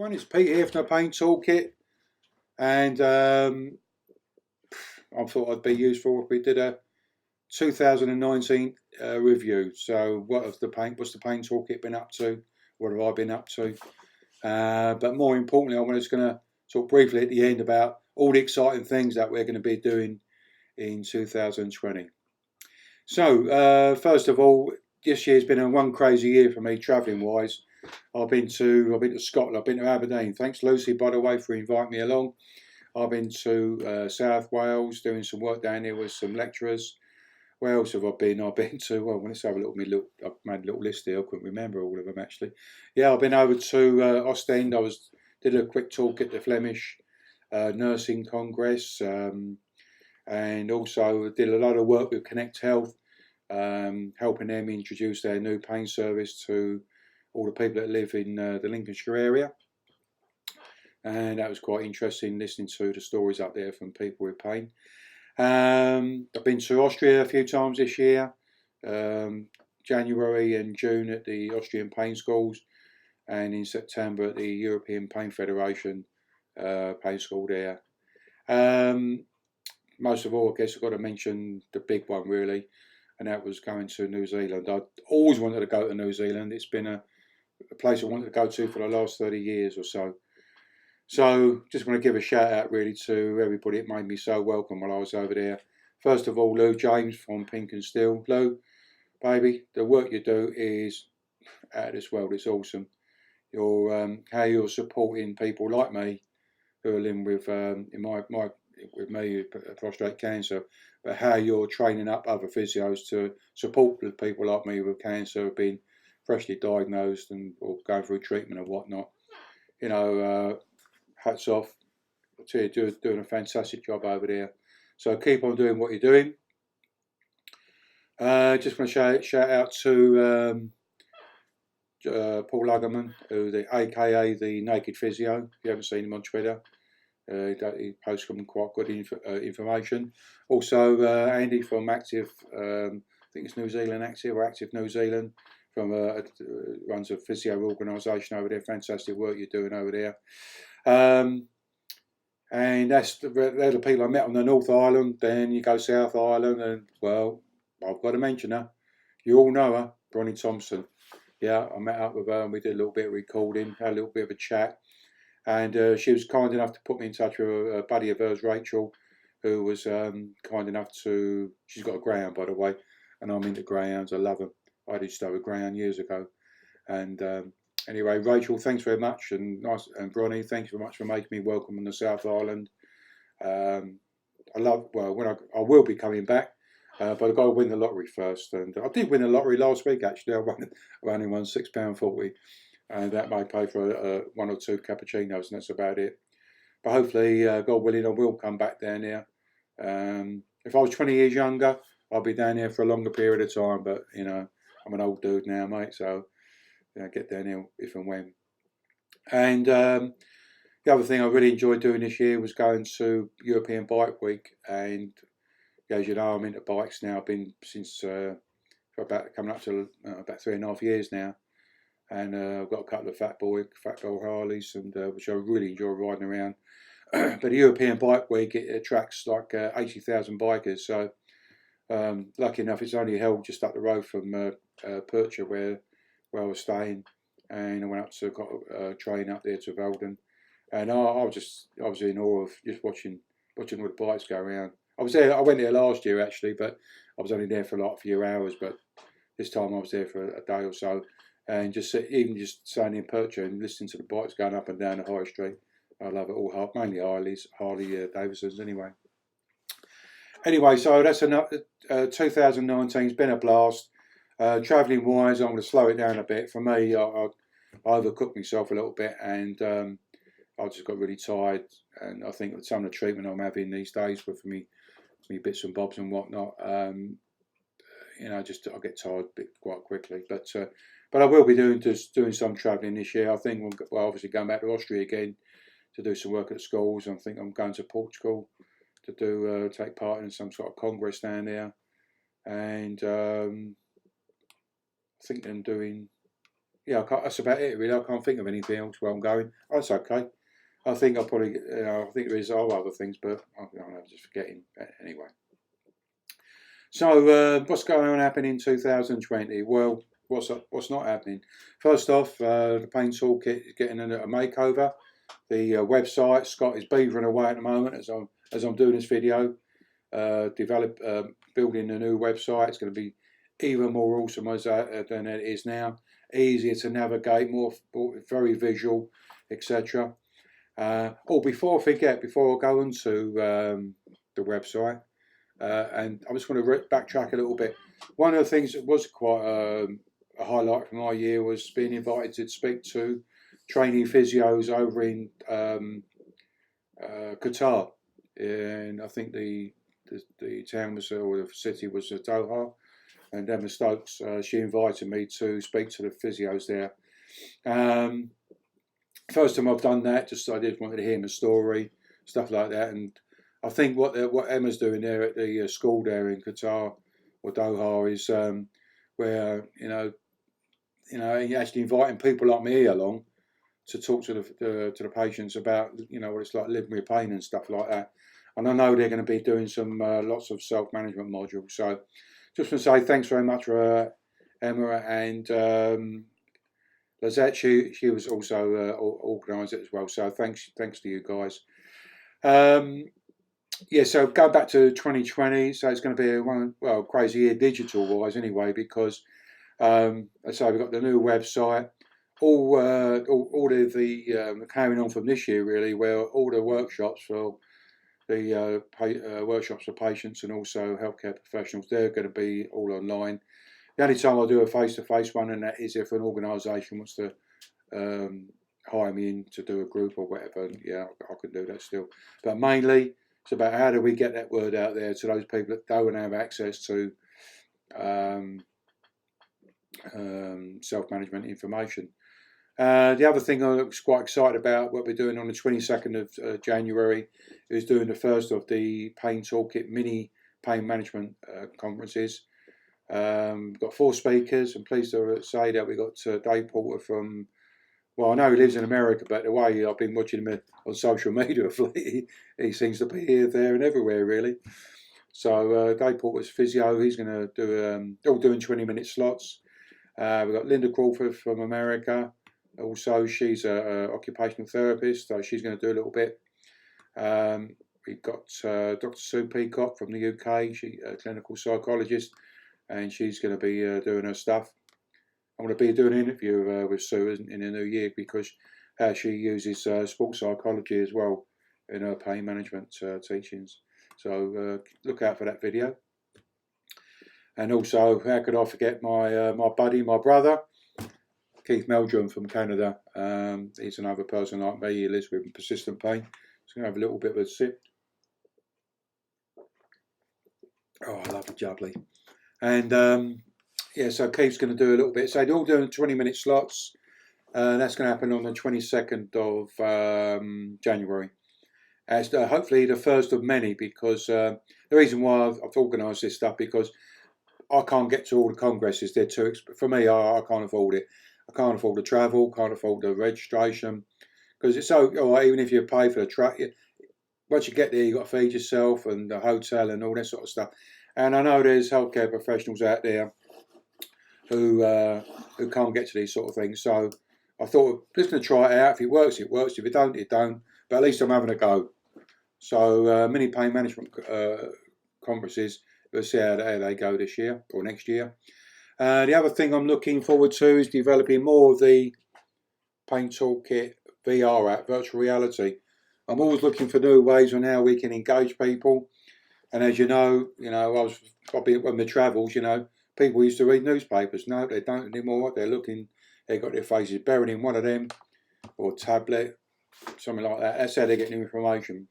everyone, it's Pete here from the Paint Toolkit, and I thought I'd be useful if we did a 2019 review. So what's the Paint Toolkit been up to? What have I been up to? But more importantly, I'm just going to talk briefly at the end about all the exciting things that we're going to be doing in 2020. So first of all, this year's been a one crazy year for me travelling wise. I've been to Scotland, I've been to Aberdeen. Thanks Lucy, by the way, for inviting me along. I've been to South Wales, doing some work down there with some lecturers. Where else have I been? I've been to, well, let's have a look. I've made a little list here. I couldn't remember all of them actually. Yeah, I've been over to Ostend. Did a quick talk at the Flemish Nursing Congress, and also did a lot of work with Connect Health, helping them introduce their new pain service to all the people that live in the Lincolnshire area. And that was quite interesting, listening to the stories up there from people with pain. I've been to Austria a few times this year, January and June at the Austrian Pain Schools, and in September at the European Pain Federation pain school there. Most of all, I guess I've got to mention the big one really, and that was going to New Zealand. I always wanted to go to New Zealand. It's been a place I wanted to go to for the last 30 years or so. So just want to give a shout out really to everybody that made me so welcome while I was over there. First of all, Lou James from Pink and Steel. Lou, baby, the work you do is out of this world. It's awesome. How you're supporting people like me who are living with with me prostate cancer, but how you're training up other physios to support the people like me with cancer who've been freshly diagnosed or going through treatment and whatnot. You know, hats off to you, doing a fantastic job over there. So keep on doing what you're doing. Just want to shout out to Paul Luggerman, aka the Naked Physio. If you haven't seen him on Twitter, he posts some quite good information. Also, Andy from Active, I think it's New Zealand Active or Active New Zealand, from runs a physio organisation over there. Fantastic work you're doing over there. And they're the people I met on the North Island. Then you go South Island, and well, I've got to mention her. You all know her, Bronnie Thompson. Yeah, I met up with her and we did a little bit of recording, had a little bit of a chat. And she was kind enough to put me in touch with a buddy of hers, Rachel, who was kind enough to, she's got a greyhound by the way, and I'm into greyhounds, I love them. I did start with greyhound years ago. And anyway, Rachel, thanks very much, and Bronnie, thanks very much for making me welcome on the South Island. I will be coming back, but I've got to win the lottery first. And I did win the lottery last week actually. I only won £6.40. And that may pay for one or two cappuccinos, and that's about it. But hopefully, God willing, I will come back down there. If I was 20 years younger, I'll be down here for a longer period of time. But you know, I'm an old dude now, mate. So you know, get down here if and when. And the other thing I really enjoyed doing this year was going to European Bike Week. And as you know, I'm into bikes now. I've been since for about coming up to about 3.5 years now. And I've got a couple of fat boy Harleys, and which I really enjoy riding around. But the European Bike Week, it attracts like 80,000 bikers. So lucky enough, it's only held just up the road from Percha, where I was staying, and I went up to got a train up there to Velden, and I was in awe of just watching all the bikes go around. I went there last year actually, but I was only there for like a few hours. But this time I was there for a day or so. And just standing in Percha and listening to the bikes going up and down the high street. I love it all, mainly Harley Davidsons anyway. Anyway, so that's enough. 2019's been a blast. Travelling wise, I'm going to slow it down a bit. For me, I overcooked myself a little bit, and I just got really tired. And I think that some of the treatment I'm having these days for me bits and bobs and whatnot, you know, I get tired quite quickly. But I will be doing some travelling this year. I think we'll obviously going back to Austria again to do some work at schools. I think I'm going to Portugal to take part in some sort of congress down there, and I think I'm doing yeah, that's about it really. I can't think of anything else where I'm going. That's okay. I think I'll probably, I think there are other things, but I'm just forgetting anyway. So, what's going on happening in 2020? Well, what's not happening? First off, the Paint Toolkit is getting a makeover. The website, Scott is beavering away at the moment as I'm doing this video, building a new website. It's going to be even more awesome than it is now. Easier to navigate, more very visual, etc. Before I forget, before I go into the website, and I just want to backtrack a little bit. One of the things that was quite a highlight from my year was being invited to speak to trainee physios over in Qatar, and I think the town was, or the city was Doha, and Emma Stokes. She invited me to speak to the physios there. First time I've done that, just I just wanted to hear my story, stuff like that, and I think what Emma's doing there at the school there in Qatar or Doha is where actually inviting people like me along to talk to the patients about what it's like living with pain and stuff like that. And I know they're going to be doing some lots of self-management modules. So just want to say thanks very much for Emma and Lizette. She was also organised it as well. So thanks to you guys. Yeah, so go back to 2020. So it's going to be a crazy year digital-wise anyway, because so we've got the new website, all the carrying on from this year really, where all the workshops for the workshops for patients and also healthcare professionals, they're going to be all online. The only time I'll do a face-to-face one, and that is if an organisation wants to hire me in to do a group or whatever. Yeah, I can do that still. But mainly, it's about how do we get that word out there to those people that don't have access to self-management information. The other thing I was quite excited about, what we're doing on the 22nd of January, is doing the first of the Pain Toolkit mini pain management conferences. We've got 4 speakers. I'm pleased to say that we got Dave Porter from, well, I know he lives in America, but the way I've been watching him on social media, he seems to be here, there and everywhere really. So Dave Porter's physio, he's going to do all doing 20-minute slots. We've got Linda Crawford from America. Also, she's an occupational therapist, so she's going to do a little bit. We've got Dr. Sue Peacock from the UK. She's a clinical psychologist, and she's going to be doing her stuff. I'm going to be doing an interview with Sue in the new year, because she uses sports psychology as well in her pain management teachings. So look out for that video. And also, how could I forget my buddy, my brother, Keith Meldrum from Canada. He's another person like me. He lives with persistent pain. Just going to have a little bit of a sip. Oh, I love a jubbly. And yeah, so Keith's going to do a little bit. So they're all doing 20-minute slots. That's going to happen on the 22nd of January. As hopefully the first of many, because the reason why I've organised this stuff, because I can't get to all the congresses. They're too for me. I can't afford it. I can't afford the travel. Can't afford the registration, because it's so. Even if you pay for the truck, once you get there, you got to feed yourself and the hotel and all that sort of stuff. And I know there's healthcare professionals out there who can't get to these sort of things. So I thought, I'm just going to try it out. If it works, it works. If it don't, it don't. But at least I'm having a go. So mini pain management conferences. We'll see how they go this year or next year. The other thing I'm looking forward to is developing more of the Pain Toolkit VR App, virtual reality. I'm always looking for new ways on how we can engage people. And as you know, I was probably on the travels, people used to read newspapers. No, they don't anymore. They've got their faces buried in one of them, or tablet, something like that. That's how they get new information.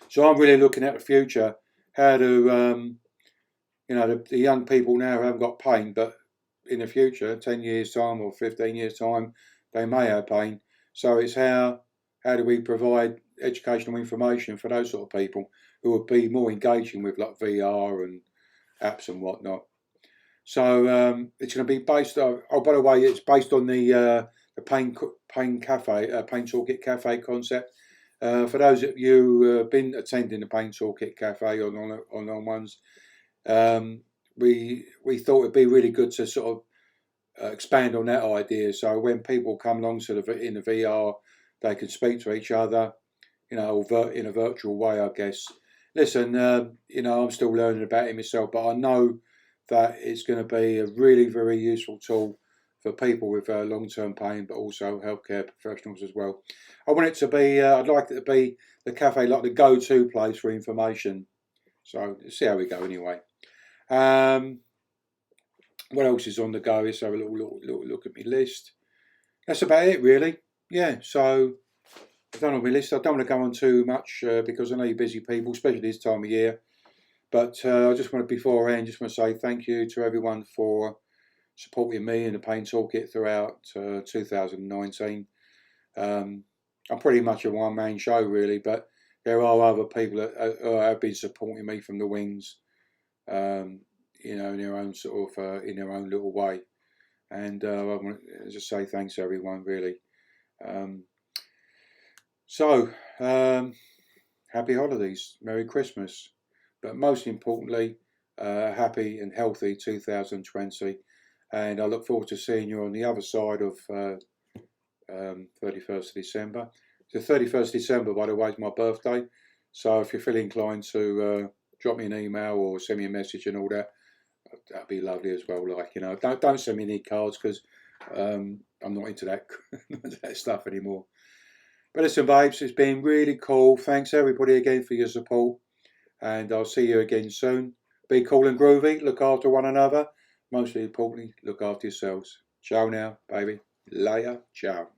So I'm really looking at the future. How do, the young people now haven't got pain, but in the future, 10 years' time or 15 years' time, they may have pain. So it's how do we provide educational information for those sort of people who would be more engaging with like VR and apps and whatnot. So it's going to be based on. Oh, by the way, it's based on the Pain Cafe, Pain Toolkit Cafe concept. For those of you who have been attending the Pain Toolkit Cafe on ones, we thought it'd be really good to sort of expand on that idea. So when people come along to in the VR, they can speak to each other, in a virtual way, I guess. Listen, I'm still learning about it myself, but I know that it's going to be a really very useful tool for people with long-term pain, but also healthcare professionals as well. I want it to be. I'd like it to be the cafe, like the go-to place for information. So let's see how we go anyway. What else is on the go? Let's have a little look at my list. That's about it, really. Yeah. So I've done on my list. I don't want to go on too much because I know you're busy people, especially this time of year. But I just want to, beforehand, just want to say thank you to everyone for supporting me and the Pain Toolkit throughout 2019. I'm pretty much a one-man show, really, but there are other people that have been supporting me from the wings, in their own sort of, in their own little way. And I want to just say thanks to everyone, really. Happy holidays, Merry Christmas, but most importantly, happy and healthy 2020, and I look forward to seeing you on the other side of 31st of December. The 31st of December, by the way, is my birthday, so if you feel inclined to drop me an email or send me a message and all that, that'd be lovely as well. Don't send me any cards because I'm not into that, that stuff anymore. But listen, babes, it's been really cool. Thanks everybody again for your support, and I'll see you again soon. Be cool and groovy, look after one another, mostly importantly, look after yourselves. Ciao now, baby. Later, ciao.